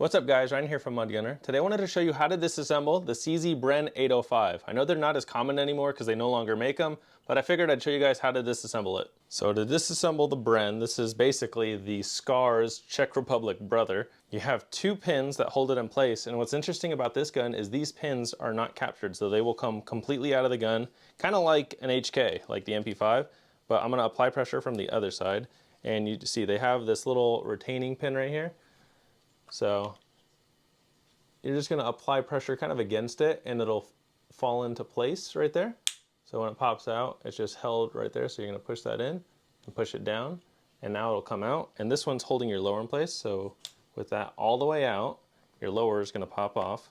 What's up guys, Ryan here from MudGunner. Today I wanted to show you how to disassemble the CZ Bren 805. I know they're not as common anymore because they no longer make them, but I figured I'd show you guys how to disassemble it. So to disassemble the Bren, this is basically the Scar's Czech Republic brother. You have two pins that hold it in place, and what's interesting about this gun is these pins are not captured, so they will come completely out of the gun, kind of like an HK, like the MP5, but I'm going to apply pressure from the other side, and you see they have this little retaining pin right here. So you're just going to apply pressure kind of against it and it'll fall into place right there. So when it pops out, it's just held right there. So you're going to push that in and push it down, and now it'll come out. And this one's holding your lower in place. So with that all the way out, your lower is going to pop off.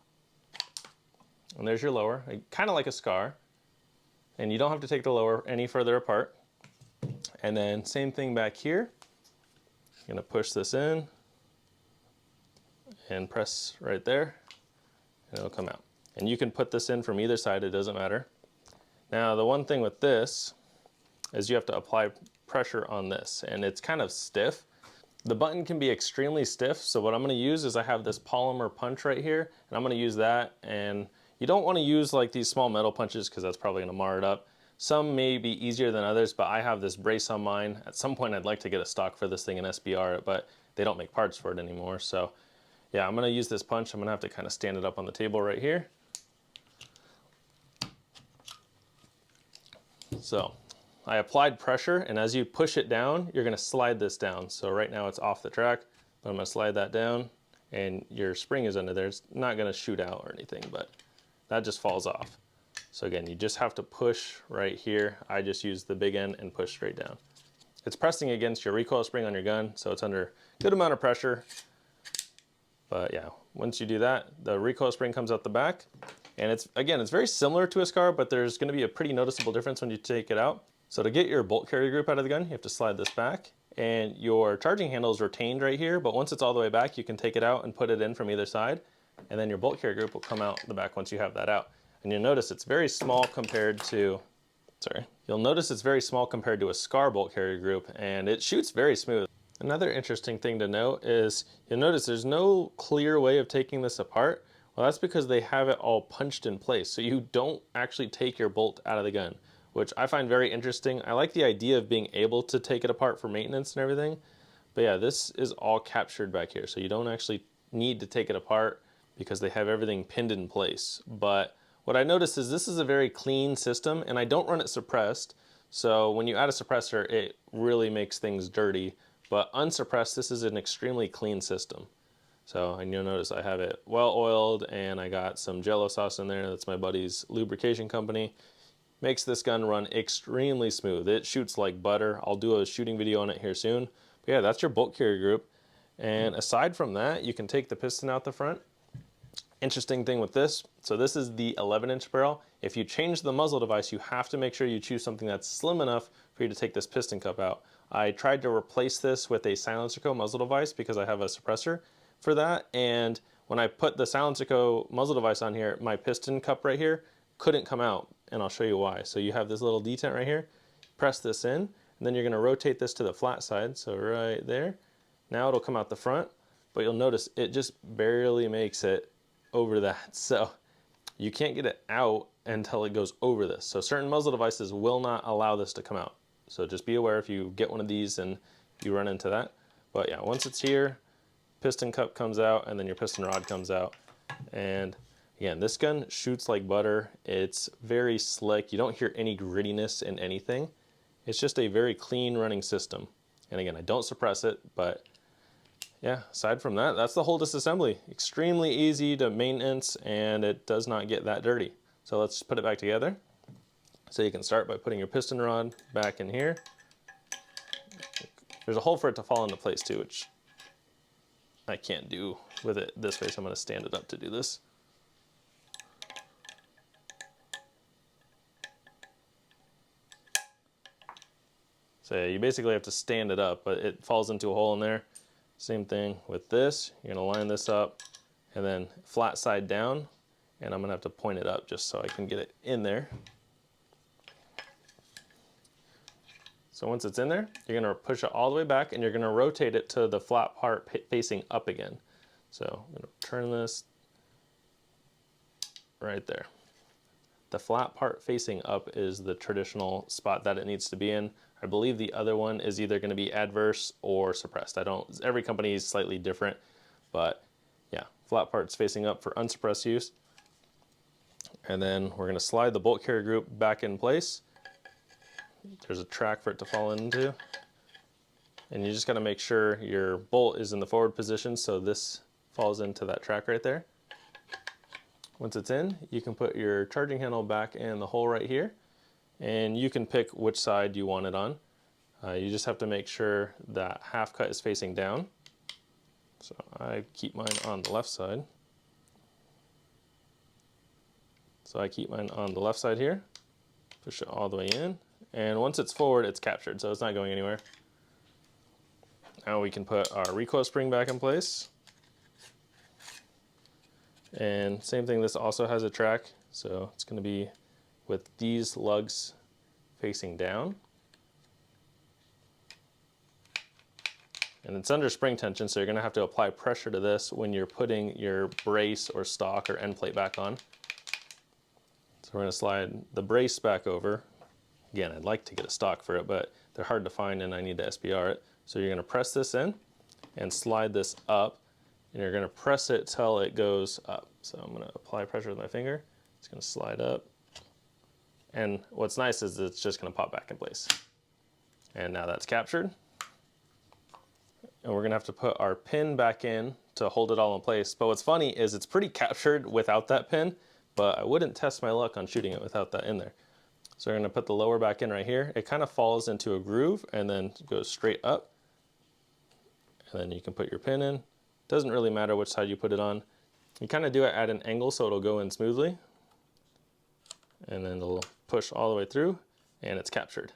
And there's your lower, kind of like a Scar. And you don't have to take the lower any further apart. And then same thing back here. You're going to push this in and press right there, and it'll come out. And you can put this in from either side, it doesn't matter. Now the one thing with this is you have to apply pressure on this, and it's kind of stiff. The button can be extremely stiff, so what I'm going to use is I have this polymer punch right here, and I'm going to use that. And you don't want to use like these small metal punches because that's probably going to mar it up. Some may be easier than others, but I have this brace on mine. At some point I'd like to get a stock for this thing in SBR, but they don't make parts for it anymore. So yeah, I'm going to use this punch. I'm going to have to kind of stand it up on the table right here. So I applied pressure, and as you push it down, you're going to slide this down. So right now it's off the track, but I'm going to slide that down, and your spring is under there. It's not going to shoot out or anything, but that just falls off. So again, you just have to push right here. I just use the big end and push straight down. It's pressing against your recoil spring on your gun, so it's under a good amount of pressure. But yeah, once you do that, the recoil spring comes out the back. And it's very similar to a Scar, but there's going to be a pretty noticeable difference when you take it out. So to get your bolt carrier group out of the gun, you have to slide this back. And your charging handle is retained right here, but once it's all the way back, you can take it out and put it in from either side. And then your bolt carrier group will come out the back once you have that out. And you'll notice it's very small compared to, you'll notice it's very small compared to a Scar bolt carrier group, and it shoots very smooth. Another interesting thing to note is you'll notice there's no clear way of taking this apart. Well, that's because they have it all punched in place, so you don't actually take your bolt out of the gun, which I find very interesting. I like the idea of being able to take it apart for maintenance and everything, but yeah, this is all captured back here, so you don't actually need to take it apart because they have everything pinned in place. But what I noticed is this is a very clean system, and I don't run it suppressed, so when you add a suppressor, it really makes things dirty. But unsuppressed, this is an extremely clean system. So, and you'll notice I have it well oiled, and I got some Jello sauce in there. That's my buddy's lubrication company. Makes this gun run extremely smooth. It shoots like butter. I'll do a shooting video on it here soon. But yeah, that's your bolt carrier group. And aside from that, you can take the piston out the front. Interesting thing with this, so this is the 11-inch barrel. If you change the muzzle device, you have to make sure you choose something that's slim enough for you to take this piston cup out. I tried to replace this with a Silencer Co muzzle device because I have a suppressor for that, and when I put the Silencer Co muzzle device on here, my piston cup right here couldn't come out, and I'll show you why. So you have this little detent right here, press this in, and then you're going to rotate this to the flat side, so right there. Now it'll come out the front, but you'll notice it just barely makes it over that, so you can't get it out until it goes over this. So certain muzzle devices will not allow this to come out. So just be aware if you get one of these and you run into that. But yeah, once it's here, piston cup comes out, and then your piston rod comes out. And again, this gun shoots like butter. It's very slick. You don't hear any grittiness in anything. It's just a very clean running system. And again, I don't suppress it, but yeah, aside from that, that's the whole disassembly. Extremely easy to maintenance, and it does not get that dirty. So let's put it back together. So you can start by putting your piston rod back in here. There's a hole for it to fall into place too, which I can't do with it this way, so I'm going to stand it up to do this. So yeah, you basically have to stand it up, but it falls into a hole in there. Same thing with this. You're going to line this up and then flat side down, and I'm going to have to point it up just so I can get it in there. So once it's in there, you're going to push it all the way back, and you're going to rotate it to the flat part facing up again. So I'm going to turn this right there. The flat part facing up is the traditional spot that it needs to be in. I believe the other one is either going to be adverse or suppressed. Every company is slightly different, but yeah, flat part's facing up for unsuppressed use. And then we're going to slide the bolt carrier group back in place. There's a track for it to fall into. And you just got to make sure your bolt is in the forward position so this falls into that track right there. Once it's in, you can put your charging handle back in the hole right here, and you can pick which side you want it on. You just have to make sure that half cut is facing down. So I keep mine on the left side. So I keep mine on the left side here, push it all the way in, and once it's forward, it's captured, so it's not going anywhere. Now we can put our recoil spring back in place. And same thing, this also has a track, so it's going to be with these lugs facing down. And it's under spring tension, so you're going to have to apply pressure to this when you're putting your brace or stock or end plate back on. So we're going to slide the brace back over. Again, I'd like to get a stock for it, but they're hard to find and I need to SBR it. So you're going to press this in and slide this up, and you're going to press it till it goes up. So I'm going to apply pressure with my finger. It's going to slide up. And what's nice is it's just going to pop back in place. And now that's captured. And we're going to have to put our pin back in to hold it all in place. But what's funny is it's pretty captured without that pin, but I wouldn't test my luck on shooting it without that in there. So we're going to put the lower back in right here. It kind of falls into a groove and then goes straight up. And then you can put your pin in. Doesn't really matter which side you put it on. You kind of do it at an angle so it'll go in smoothly. And then it'll push all the way through and it's captured.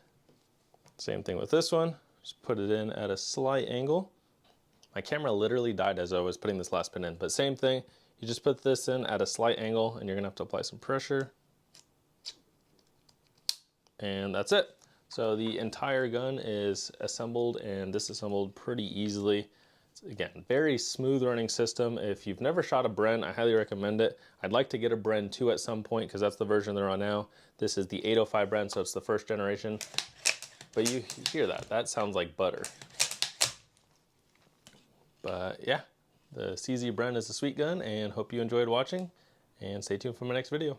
Same thing with this one. Just put it in at a slight angle. My camera literally died as I was putting this last pin in, but same thing. You just put this in at a slight angle and you're gonna have to apply some pressure. And that's it. So the entire gun is assembled and disassembled pretty easily. Again, very smooth running system. If you've never shot a Bren, I highly recommend it. I'd like to get a Bren 2 at some point because that's the version they're on now. This is the 805 Bren, so it's the first generation. But you hear that, that sounds like butter. But yeah, the CZ Bren is a sweet gun and hope you enjoyed watching and stay tuned for my next video.